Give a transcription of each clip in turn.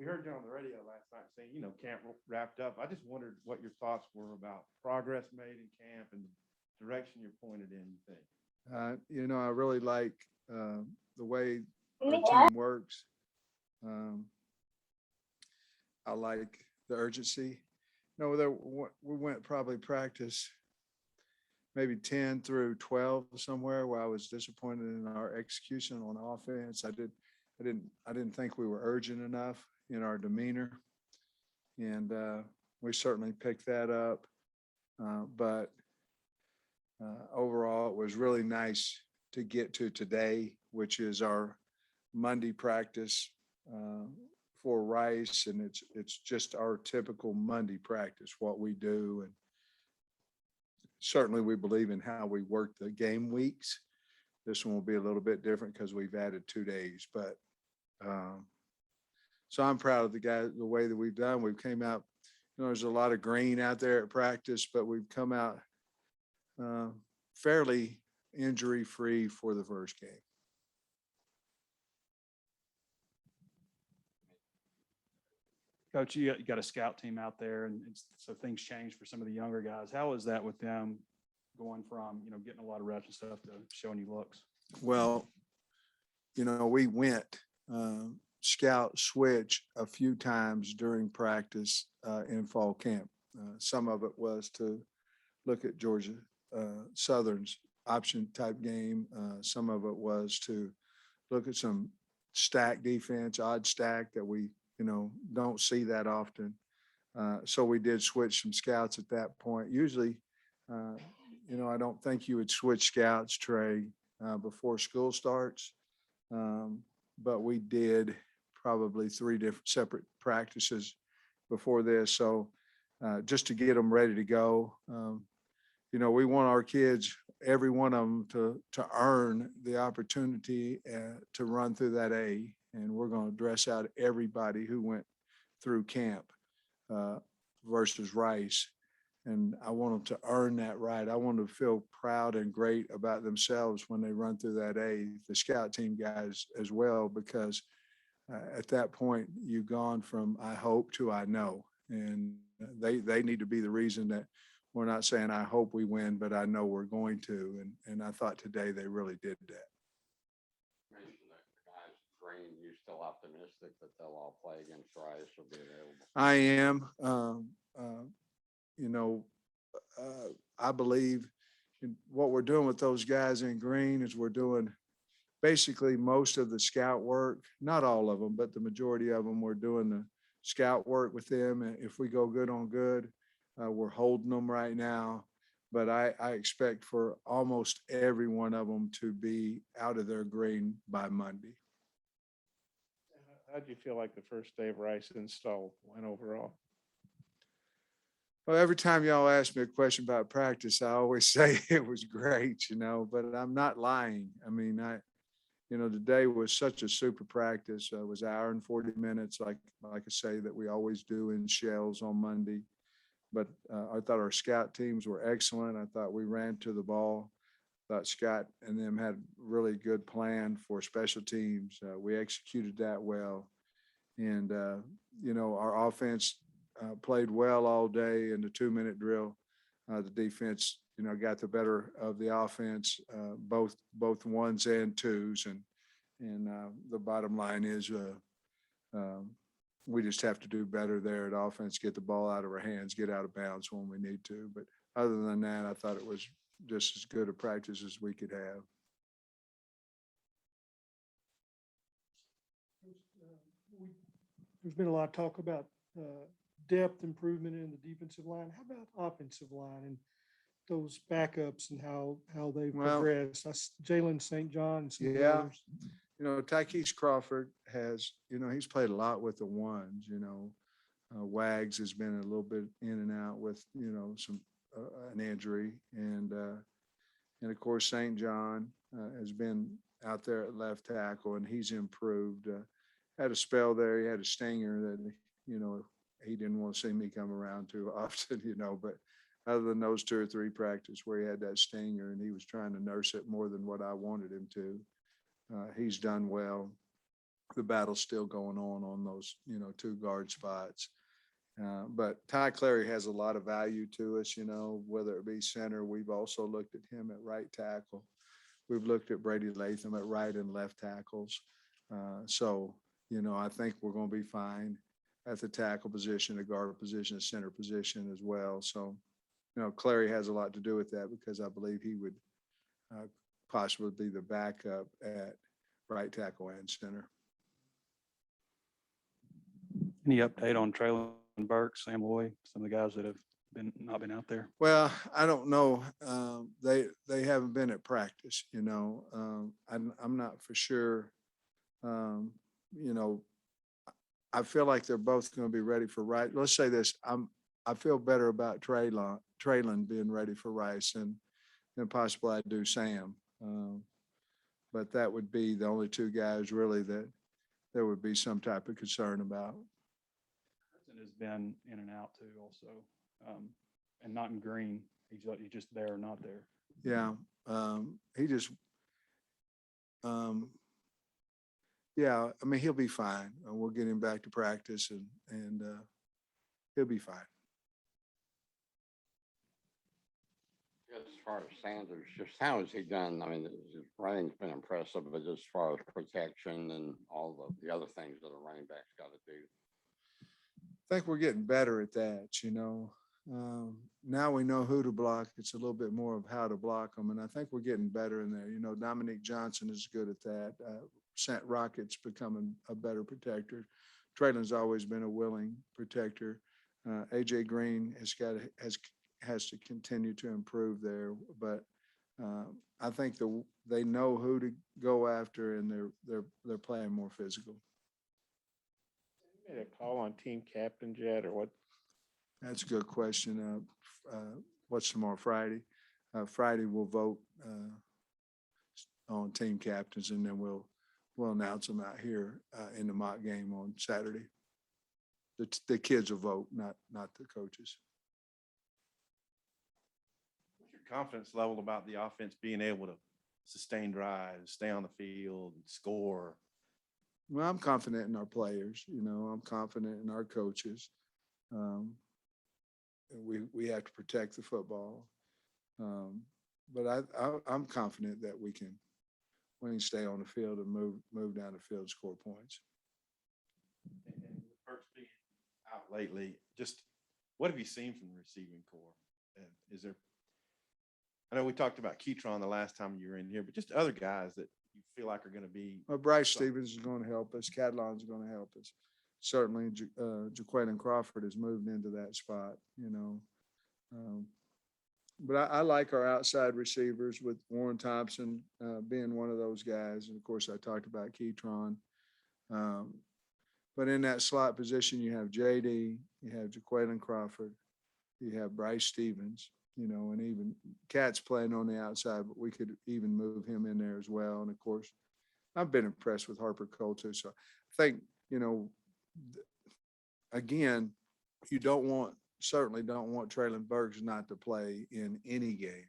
we heard you on the radio last night saying, camp wrapped up. I just wondered what your thoughts were about progress made in camp and the direction you're pointed in, you think. I really like the way our team works. I like the urgency. We went probably practice maybe 10 through 12 somewhere where I was disappointed in our execution on offense. I didn't think we were urgent enough in our demeanor, and we certainly picked that up. But overall, it was really nice to get to today, which is our Monday practice for Rice, and it's just our typical Monday practice, what we do, and certainly we believe in how we work the game weeks. This one will be a little bit different because we've added 2 days, but so I'm proud of the way that we've done. We've came out, there's a lot of green out there at practice, but we've come out fairly injury-free for the first game. Coach, you got a scout team out there, and so things change for some of the younger guys. How is that with them going from, getting a lot of reps and stuff to showing you looks? Well, we went scout switch a few times during practice in fall camp. Some of it was to look at Georgia Southern's option type game. Some of it was to look at some stack defense, odd stack that we don't see that often. So we did switch some scouts at that point. Usually, I don't think you would switch scouts, Trey, before school starts. But we did probably 3 different separate practices before this. So just to get them ready to go, we want our kids, every one of them, to earn the opportunity to run through that A. And we're going to dress out everybody who went through camp versus Rice. And I want them to earn that right. I want them to feel proud and great about themselves when they run through that A, the scout team guys as well, because at that point, you've gone from I hope to I know. And they need to be the reason that we're not saying I hope we win, but I know we're going to. And I thought today they really did that. You still optimistic that they'll all play against Rice or be available? I am. I believe in what we're doing with those guys in green is we're doing basically most of the scout work, not all of them, but the majority of them, we're doing the scout work with them. And if we go good on good, we're holding them right now. But I expect for almost every one of them to be out of their green by Monday. How did you feel like the first day of Rice install went overall? Well, every time y'all ask me a question about practice, I always say it was great, but I'm not lying. I mean, today was such a super practice. It was an hour and 40 minutes, like I say, that we always do in shells on Monday. But I thought our scout teams were excellent. I thought we ran to the ball. Thought Scott and them had a really good plan for special teams. We executed that well. And, our offense played well all day in the 2-minute drill. The defense, got the better of the offense, both ones and twos. And the bottom line is we just have to do better there at offense, get the ball out of our hands, get out of bounds when we need to. But other than that, I thought it was just as good a practice as we could have. There's been a lot of talk about depth improvement in the defensive line. How about offensive line and those backups and how they progressed? That's Jalen St. John and some others. Tykees Crawford has, he's played a lot with the ones. Wags has been a little bit in and out with, some an injury, and of course St. John has been out there at left tackle, and he's improved. Had a spell there. He had a stinger that he didn't want to see me come around too often, But other than those 2 or 3 practices where he had that stinger and he was trying to nurse it more than what I wanted him to, he's done well. the battle's still going on those, you know, two guard spots. But Ty Clary has a lot of value to us, you know, whether it be center. We've also looked at him at right tackle. We've looked at Brady Latham at right and left tackles. So, you know, I think we're going to be fine at the tackle position, the guard position, the center position as well. So, you know, Clary has a lot to do with that because I believe he would possibly be the backup at right tackle and center. Any update on Traylon Burke, Sam Loy, some of the guys that have not been out there? Well, I don't know. They haven't been at practice, you know. I'm not for sure. You know, I feel like they're both going to be ready for Rice. Let's say this. I feel better about Traylon being ready for Rice than possibly I do Sam. But that would be the only two guys really that there would be some type of concern about. Has been in and out too also, and not in green. He's just there or not there. Yeah. He just, yeah, I mean, he'll be fine. We'll get him back to practice and he'll be fine. As far as Sanders, just how has he done? I mean, his running's been impressive, but as far as protection and all the other things that a running back's got to do. I think we're getting better at that, you know. Now we know who to block. It's a little bit more of how to block them. And I think we're getting better in there. You know, Dominique Johnson is good at that. Rocket's becoming a better protector. Traylon's always been a willing protector. AJ Green has to continue to improve there. But I think they know who to go after and they're playing more physical. Made a call on team captains yet, or what? That's a good question. What's tomorrow, Friday? Friday we'll vote on team captains, and then we'll announce them out here in the mock game on Saturday. The kids will vote, not the coaches. What's your confidence level about the offense being able to sustain drives, stay on the field, and score? Well, I'm confident in our players. You know, I'm confident in our coaches. We have to protect the football, but I'm confident that we can stay on the field and move down the field, score points. And with Burks being out lately, just what have you seen from the receiving corps? And is there? I know we talked about Keytron the last time you were in here, but just other guys that you feel like are going to be. Well, Bryce Stevens is going to help us. Cadlon's going to help us. Certainly, Jaquaylin Crawford has moved into that spot, you know. But I like our outside receivers with Warren Thompson being one of those guys. And, of course, I talked about Keytron. But in that slot position, you have JD, you have Jaquaylin Crawford, you have Bryce Stevens, you know, and even Cat's playing on the outside, but we could even move him in there as well. And, of course, I've been impressed with Harper Cole, too. So I think, you know, again, you certainly don't want Traylon Burks not to play in any game.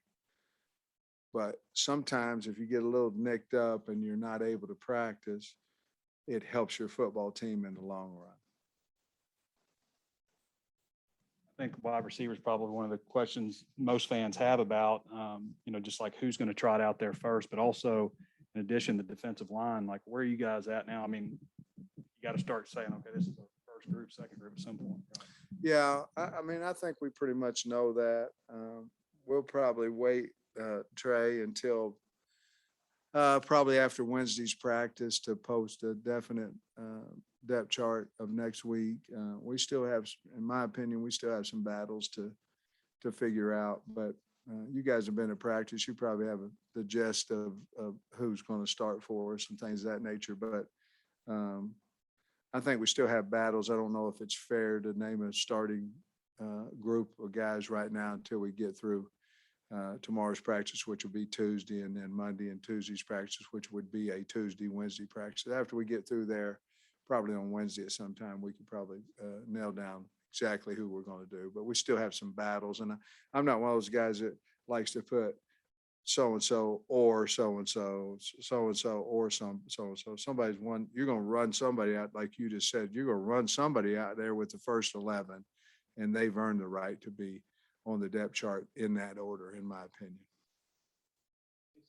But sometimes if you get a little nicked up and you're not able to practice, it helps your football team in the long run. I think wide receiver is probably one of the questions most fans have about, you know, just like who's going to trot out there first, but also in addition, the defensive line, like where are you guys at now? I mean, you got to start saying, okay, this is our first group, second group at some point. Right? Yeah, I mean, I think we pretty much know that. We'll probably wait, Trey, until probably after Wednesday's practice to post a definite depth chart of next week. We still have, in my opinion, we still have some battles to figure out. But you guys have been to practice. You probably have the gist of who's going to start for us and things of that nature. But I think we still have battles. I don't know if it's fair to name a starting group of guys right now until we get through tomorrow's practice, which will be Tuesday, and then Monday and Tuesday's practice, which would be a Tuesday, Wednesday practice. After we get through there, probably on Wednesday at some time, we could probably nail down exactly who we're going to do. But we still have some battles, and I'm not one of those guys that likes to put so-and-so or so-and-so, so-and-so or so-and-so. Somebody's one, you're gonna run somebody out, like you just said, you're gonna run somebody out there with the first 11, and they've earned the right to be on the depth chart in that order, in my opinion.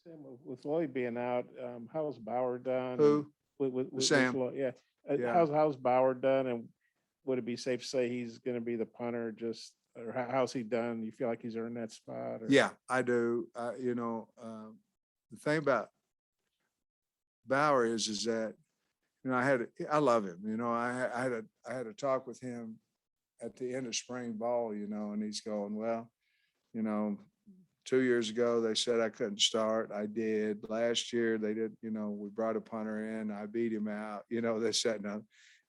Sam, with Lloyd being out, how's Bauer done? Who? With Sam. Lloyd, yeah. Yeah. How's Bauer done? And would it be safe to say he's gonna be the punter just, or how's he done? You feel like he's earned that spot? Or? Yeah, I do. The thing about Bauer is that, I love him. I had a talk with him at the end of spring ball, and he's going, well, you know, 2 years ago, they said I couldn't start. I did. Last year, they did, we brought a punter in. I beat him out. They said no,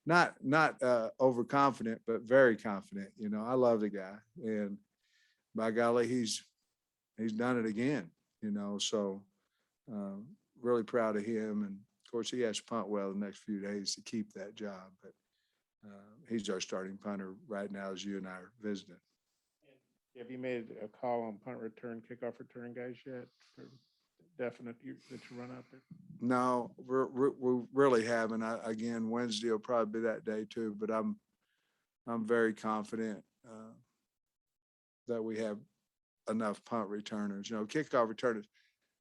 not overconfident, but very confident. I love the guy. And by golly, he's done it again, so really proud of him. And of course, he has to punt well the next few days to keep that job. But he's our starting punter right now, as you and I are visiting. Have you made a call on punt return, kickoff return guys yet? For definite that you run out there? No, we really haven't. Again, Wednesday will probably be that day too, but I'm very confident that we have enough punt returners. Kickoff returners,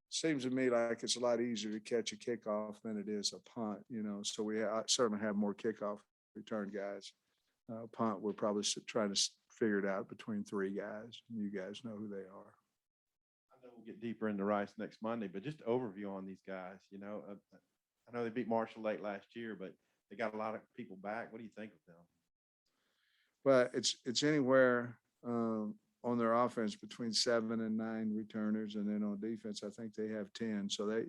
seems to me like it's a lot easier to catch a kickoff than it is a punt, so I certainly have more kickoff return guys. Punt, we're probably trying to figure it out between 3 guys. You guys know who they are. I know we'll get deeper into Rice next Monday, but just overview on these guys, I know they beat Marshall late last year, but they got a lot of people back. What do you think of them? Well, it's anywhere on their offense between 7 and 9 returners, and then on defense, I think they have 10. So they,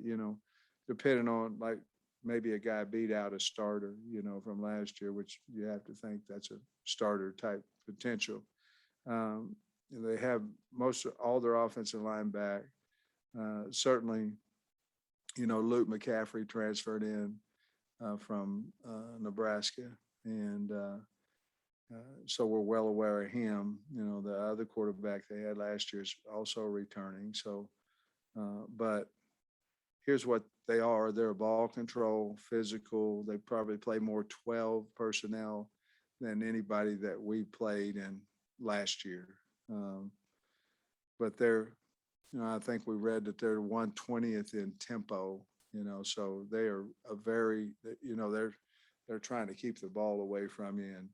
depending on, like, maybe a guy beat out a starter, from last year, which you have to think that's a starter type potential. They have all their offensive line back. Certainly, Luke McCaffrey transferred in from Nebraska, and so we're well aware of him. The other quarterback they had last year is also returning. So, but here's what they are. They're a ball control, physical. They probably play more 12 personnel than anybody that we played in last year. But they're, I think we read that they're 120th in tempo, so they are they're trying to keep the ball away from you. And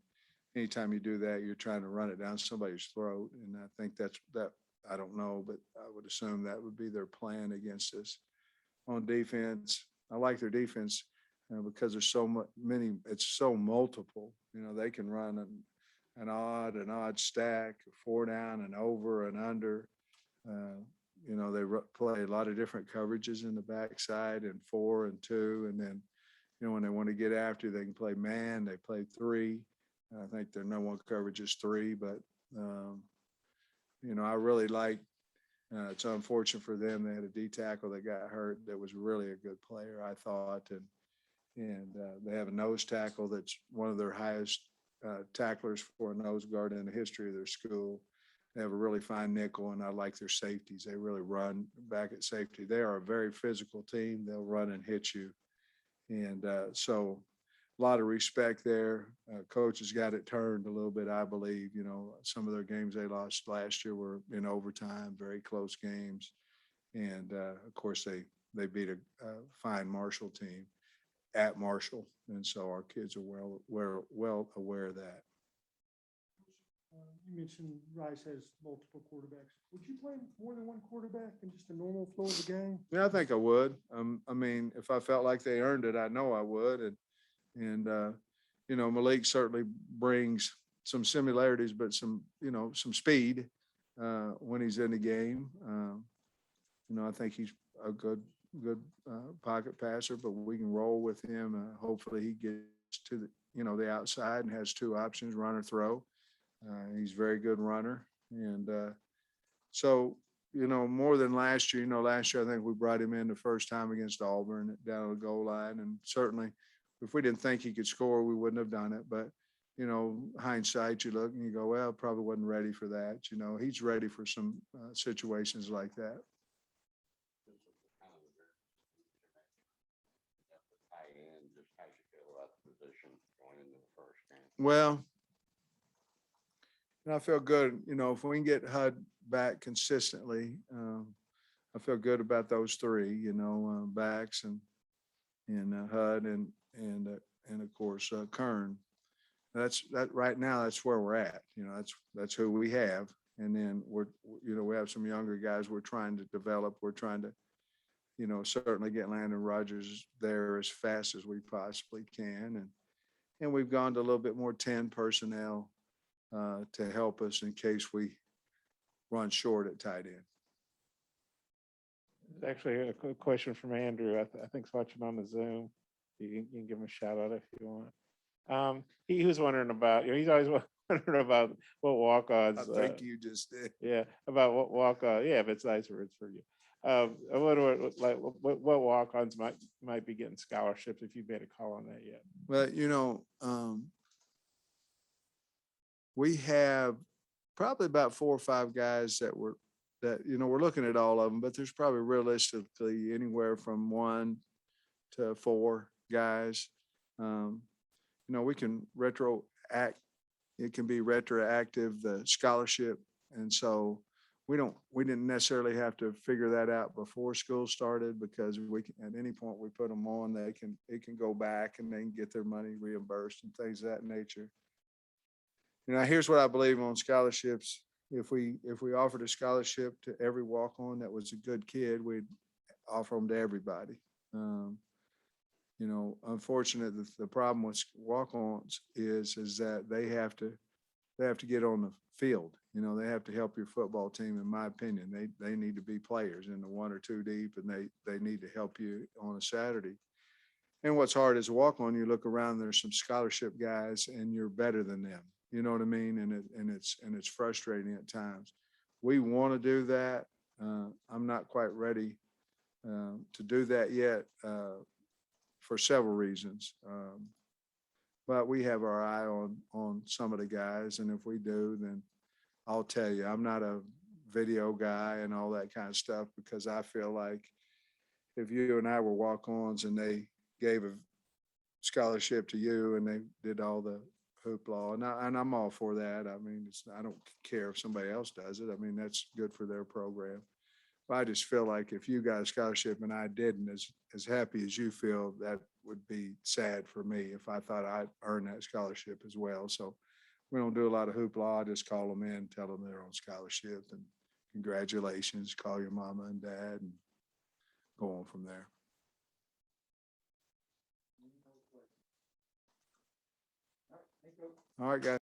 anytime you do that, you're trying to run it down somebody's throat. And I think that I don't know, but I would assume that would be their plan against us. On defense, I like their defense because there's so many, it's so multiple. They can run an odd stack, 4 down and over and under. They play a lot of different coverages in the backside and 4 and 2. And then, when they want to get after, they can play man, they play 3. I think their number 1 coverage is 3, but, I really like, it's unfortunate for them. They had a D tackle that got hurt that was really a good player, I thought. And they have a nose tackle that's one of their highest tacklers for a nose guard in the history of their school. They have a really fine nickel, and I like their safeties. They really run back at safety. They are a very physical team. They'll run and hit you. And so a lot of respect there. Coaches got it turned a little bit, I believe. Some of their games they lost last year were in overtime, very close games. And of course, they beat a fine Marshall team at Marshall. And so our kids are well aware of that. You mentioned Rice has multiple quarterbacks. Would you play more than 1 quarterback in just a normal flow of the game? Yeah, I think I would. I mean, if I felt like they earned it, I know I would. And Malik certainly brings some similarities, but some speed when he's in the game. I think he's a good pocket passer, but we can roll with him. Hopefully he gets to the outside and has 2 options, run or throw. He's a very good runner. And so, more than last year, last year I think we brought him in the first time against Auburn down the goal line. And certainly if we didn't think he could score, we wouldn't have done it. But, hindsight, you look and you go, well, probably wasn't ready for that. He's ready for some situations like that. Well, and I feel good, you know, if we can get HUD back consistently, I feel good about those three, you know, backs and HUD and of course, Kern. That right now, that's where we're at, you know, that's who we have. And then you know, we have some younger guys we're trying to develop. We're trying to, you know, certainly get Landon Rogers there as fast as we possibly can. And we've gone to a little bit more 10 personnel to help us in case we run short at tight end. Actually, a quick question from Andrew. I think he's watching on the Zoom. You can give him a shout out if you want. He was wondering about, you know, he's always wondering about what walk-ons. I think you just did. Yeah, about what walk-on. Yeah, if it's nice or it's for you. I wonder what walk-ons might be getting scholarships, if you've made a call on that yet. Well, you know, we have probably about 4 or 5 guys that you know, we're looking at all of them, but there's probably realistically anywhere from 1 to 4 guys. You know, we can it can be retroactive, the scholarship. And so we didn't necessarily have to figure that out before school started, because we can, at any point we put them on, it can go back and they can get their money reimbursed and things of that nature. You know, here's what I believe on scholarships. If we offered a scholarship to every walk-on that was a good kid, we'd offer them to everybody. You know, unfortunately, the problem with walk-ons is that they have to get on the field. You know, they have to help your football team, in my opinion. They need to be players in the 1 or 2 deep, and they need to help you on a Saturday. And what's hard is a walk-on, you look around, there's some scholarship guys and you're better than them. You know what I mean? And it's frustrating at times. We want to do that. I'm not quite ready to do that yet for several reasons. But we have our eye on some of the guys, and if we do, then I'll tell you. I'm not a video guy and all that kind of stuff, because I feel like if you and I were walk-ons and they gave a scholarship to you and they did all the hoopla, and I'm all for that. I mean, I don't care if somebody else does it. I mean, that's good for their program. But I just feel like if you got a scholarship and I didn't, as happy as you feel, that would be sad for me if I thought I'd earned that scholarship as well. So we don't do a lot of hoopla. I just call them in, tell them they're on scholarship, and congratulations, call your mama and dad, and go on from there. All right, guys.